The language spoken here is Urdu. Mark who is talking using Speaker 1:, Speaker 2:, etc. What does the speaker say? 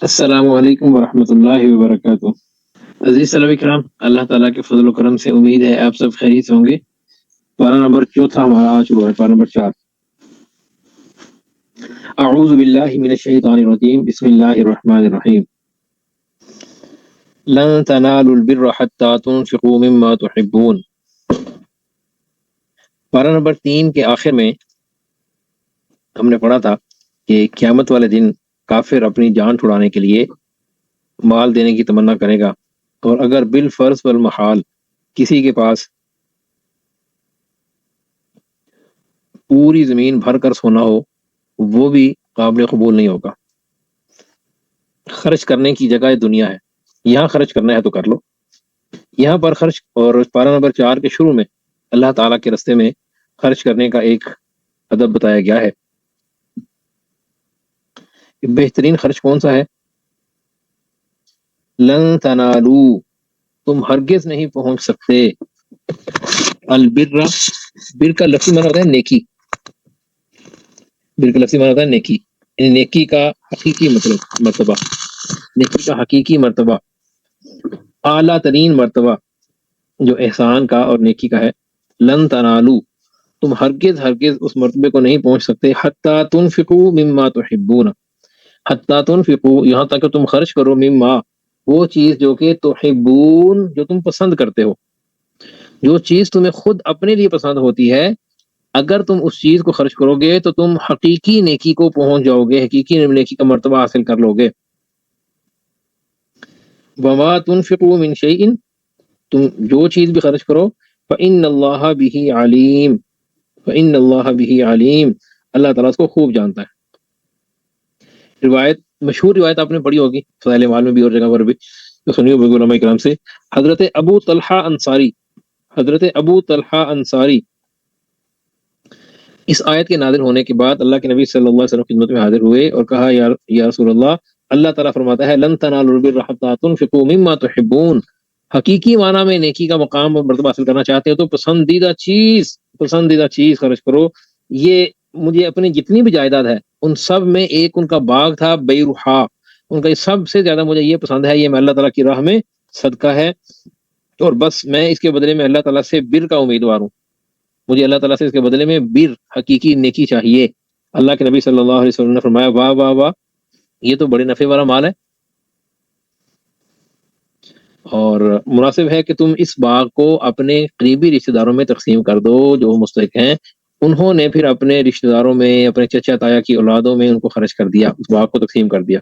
Speaker 1: السلام علیکم ورحمۃ اللہ وبرکاتہ۔ عزیز طلبہ کرام، اللہ تعالیٰ کے فضل و کرم سے امید ہے آپ سب خیریت ہوں گے۔ پارہ نمبر چوتھا ہمارا آج ہوا ہے، پارہ نمبر 4۔ اعوذ باللہ من الشیطان الرجیم، بسم اللہ الرحمن الرحیم۔ لن تنالوا البر حتى تنفقوا مما تحبون۔ پارہ نمبر 3 کے آخر میں ہم نے پڑھا تھا کہ قیامت والے دن کافر اپنی جان چھڑانے کے لیے مال دینے کی تمنا کرے گا، اور اگر بالفرض والمحال کسی کے پاس پوری زمین بھر کر سونا ہو، وہ بھی قابل قبول نہیں ہوگا۔ خرچ کرنے کی جگہ دنیا ہے، یہاں خرچ کرنا ہے تو کر لو۔ یہاں پر خرچ، اور پارہ نمبر 4 کے شروع میں اللہ تعالیٰ کے راستے میں خرچ کرنے کا ایک ادب بتایا گیا ہے۔ بہترین خرچ کون سا ہے؟ لن تنالو، تم ہرگز نہیں پہنچ سکتے، البر، بر کا لفظی معنی ہوتا ہے نیکی، بر کا لفظی معنی ہوتا ہے نیکی، یعنی نیکی کا حقیقی مرتبہ، نیکی کا حقیقی مرتبہ، اعلیٰ ترین مرتبہ جو احسان کا اور نیکی کا ہے۔ لن تنالو، تم ہرگز اس مرتبے کو نہیں پہنچ سکتے، حتی تنفقوا مما تحبون، حتی تنفقوا، یہاں تک کہ تم خرچ کرو، مما، وہ چیز جو کہ تحبون، جو تم پسند کرتے ہو، جو چیز تمہیں خود اپنے لیے پسند ہوتی ہے، اگر تم اس چیز کو خرچ کرو گے تو تم حقیقی نیکی کو پہنچ جاؤ گے، حقیقی نیکی کا مرتبہ حاصل کر لو گے۔ وما تنفقوا من شیء، تم جو چیز بھی خرچ کرو، فإن اللہ بہ علیم، فإن اللہ بہ علیم، اللہ تعالیٰ اس کو خوب جانتا ہے۔ روایت، مشہور روایت آپ نے پڑھی ہوگی فضائل اعمال میں بھی اور جگہ پر بھی، تو سنی ہوگی علماء کرام سے، حضرت ابو طلحہ انصاری، حضرت ابو طلحہ انصاری اس آیت کے نازل ہونے کے بعد اللہ کے نبی صلی اللہ علیہ وسلم خدمت میں حاضر ہوئے اور کہا، یا رسول اللہ تعالیٰ فرماتا ہے، لن تنالوا البر حتى تنفقوا مما تحبون، حقیقی معنی میں نیکی کا مقام اور مرتبہ حاصل کرنا چاہتے ہو تو پسندیدہ چیز خرچ کرو۔ یہ مجھے اپنی جتنی بھی جائیداد ہے ان سب میں ایک ان کا باغ تھا بیروحا، ان کا سب سے زیادہ مجھے یہ پسند ہے، یہ میں اللہ تعالیٰ کی راہ میں صدقہ ہے، اور بس میں اس کے بدلے میں اللہ تعالیٰ سے بر کا امیدوار ہوں، مجھے اللہ تعالیٰ سے اس کے بدلے میں بر، حقیقی نیکی چاہیے۔ اللہ کے نبی صلی اللہ علیہ وسلم نے فرمایا، واہ واہ واہ، یہ تو بڑے نفع والا مال ہے، اور مناسب ہے کہ تم اس باغ کو اپنے قریبی رشتہ داروں میں تقسیم کر دو جو مستحق ہیں۔ انہوں نے پھر اپنے رشتہ داروں میں، اپنے چچا تایا کی اولادوں میں ان کو خرچ کر دیا، اس باغ کو تقسیم کر دیا۔